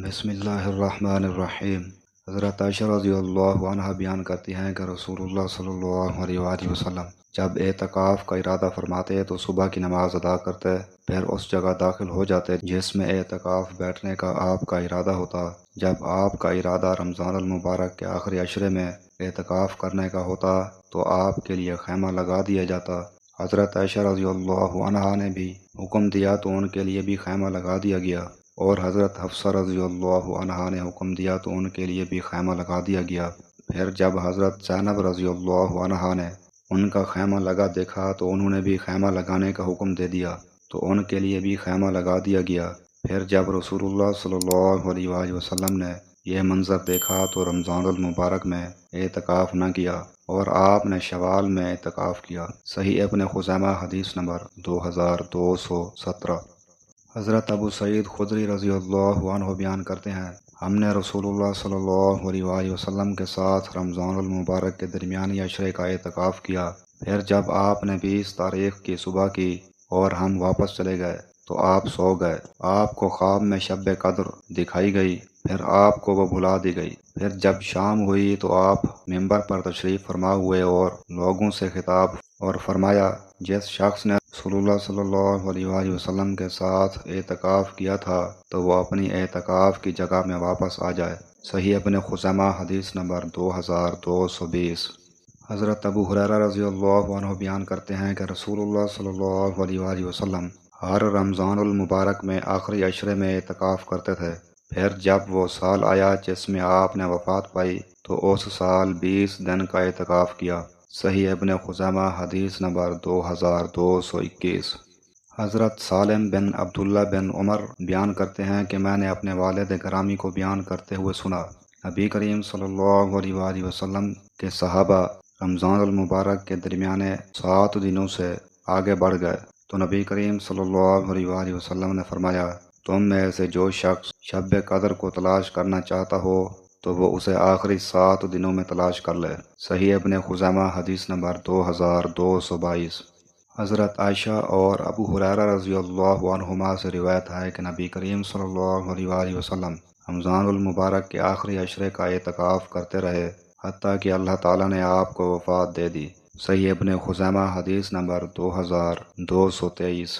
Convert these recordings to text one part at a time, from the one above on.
بسم اللہ الرحمن الرحیم۔ حضرت عائشہ رضی اللہ عنہ بیان کرتی ہیں کہ رسول اللہ صلی اللہ علیہ وآلہ وسلم جب اعتکاف کا ارادہ فرماتے تو صبح کی نماز ادا کرتے، پھر اس جگہ داخل ہو جاتے جس میں اعتکاف بیٹھنے کا آپ کا ارادہ ہوتا۔ جب آپ کا ارادہ رمضان المبارک کے آخری عشرے میں اعتکاف کرنے کا ہوتا تو آپ کے لیے خیمہ لگا دیا جاتا۔ حضرت عائشہ رضی اللہ عنہا نے بھی حکم دیا تو ان کے لیے بھی خیمہ لگا دیا گیا، اور حضرت حفصہ رضی اللہ عنہا نے حکم دیا تو ان کے لیے بھی خیمہ لگا دیا گیا۔ پھر جب حضرت زینب رضی اللہ عنہا نے ان کا خیمہ لگا دیکھا تو انہوں نے بھی خیمہ لگانے کا حکم دے دیا تو ان کے لیے بھی خیمہ لگا دیا گیا۔ پھر جب رسول اللہ صلی اللہ علیہ وآلہ وسلم نے یہ منظر دیکھا تو رمضان المبارک میں اعتکاف نہ کیا اور آپ نے شوال میں اعتکاف کیا۔ صحیح ابن خزیمہ حدیث نمبر 2217۔ حضرت ابو سعید خدری رضی اللہ عنہ بیان کرتے ہیں، ہم نے رسول اللہ صلی اللہ علیہ وآلہ وسلم کے ساتھ رمضان المبارک کے درمیانی عشرے کا اعتکاف کیا۔ پھر جب آپ نے 20 تاریخ کی صبح کی اور ہم واپس چلے گئے تو آپ سو گئے۔ آپ کو خواب میں شب قدر دکھائی گئی، پھر آپ کو وہ بھلا دی گئی۔ پھر جب شام ہوئی تو آپ ممبر پر تشریف فرما ہوئے اور لوگوں سے خطاب اور فرمایا، جس شخص نے رسول اللہ صلی اللہ علیہ وآلہ وسلم کے ساتھ اعتکاف کیا تھا تو وہ اپنی اعتکاف کی جگہ میں واپس آ جائے۔ صحیح ابن خزیمہ حدیث نمبر 2220۔ حضرت ابو ہریرہ رضی اللہ عنہ بیان کرتے ہیں کہ رسول اللہ صلی اللہ علیہ وآلہ وسلم ہر رمضان المبارک میں آخری عشرے میں اعتکاف کرتے تھے۔ پھر جب وہ سال آیا جس میں آپ نے وفات پائی تو اس سال 20 دن کا اعتکاف کیا۔ صحیح ابن خزیمہ حدیث نمبر 2221۔ حضرت سالم بن عبداللہ بن عمر بیان کرتے ہیں کہ میں نے اپنے والد گرامی کو بیان کرتے ہوئے سنا، نبی کریم صلی اللہ علیہ وآلہ وسلم کے صحابہ رمضان المبارک کے درمیانے 7 دنوں سے آگے بڑھ گئے تو نبی کریم صلی اللہ علیہ وآلہ وسلم نے فرمایا، تم میں سے جو شخص شب قدر کو تلاش کرنا چاہتا ہو تو وہ اسے آخری 7 دنوں میں تلاش کر لے۔ صحیح ابن خزیمہ حدیث نمبر 2222۔ حضرت عائشہ اور ابو ہریرہ رضی اللہ عنہما سے روایت ہے کہ نبی کریم صلی اللہ علیہ وآلہ وسلم رمضان المبارک کے آخری عشرے کا اعتکاف کرتے رہے حتیٰ کہ اللہ تعالیٰ نے آپ کو وفات دے دی۔ صحیح ابن خزیمہ حدیث نمبر 2223۔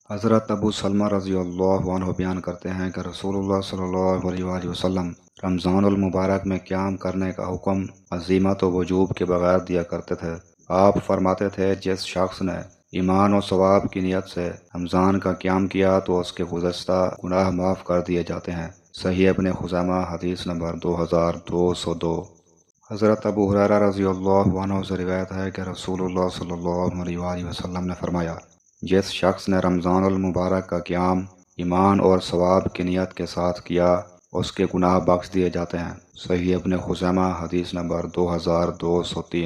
حضرت ابو سلمہ رضی اللہ عنہ بیان کرتے ہیں کہ رسول اللہ صلی اللہ علیہ وآلہ وسلم رمضان المبارک میں قیام کرنے کا حکم عزیمت و وجوب کے بغیر دیا کرتے تھے۔ آپ فرماتے تھے، جس شخص نے ایمان و ثواب کی نیت سے رمضان کا قیام کیا تو اس کے گزشتہ گناہ معاف کر دیے جاتے ہیں۔ صحیح ابن خزیمہ حدیث نمبر 2202۔ حضرت ابو ہریرہ رضی اللہ عنہ سے روایت ہے کہ رسول اللہ صلی اللہ علیہ وآلہ وسلم نے فرمایا، جس شخص نے رمضان المبارک کا قیام ایمان اور ثواب کی نیت کے ساتھ کیا اس کے گناہ بخش دیے جاتے ہیں۔ صحیح ابن خزیمہ حدیث نمبر 2203۔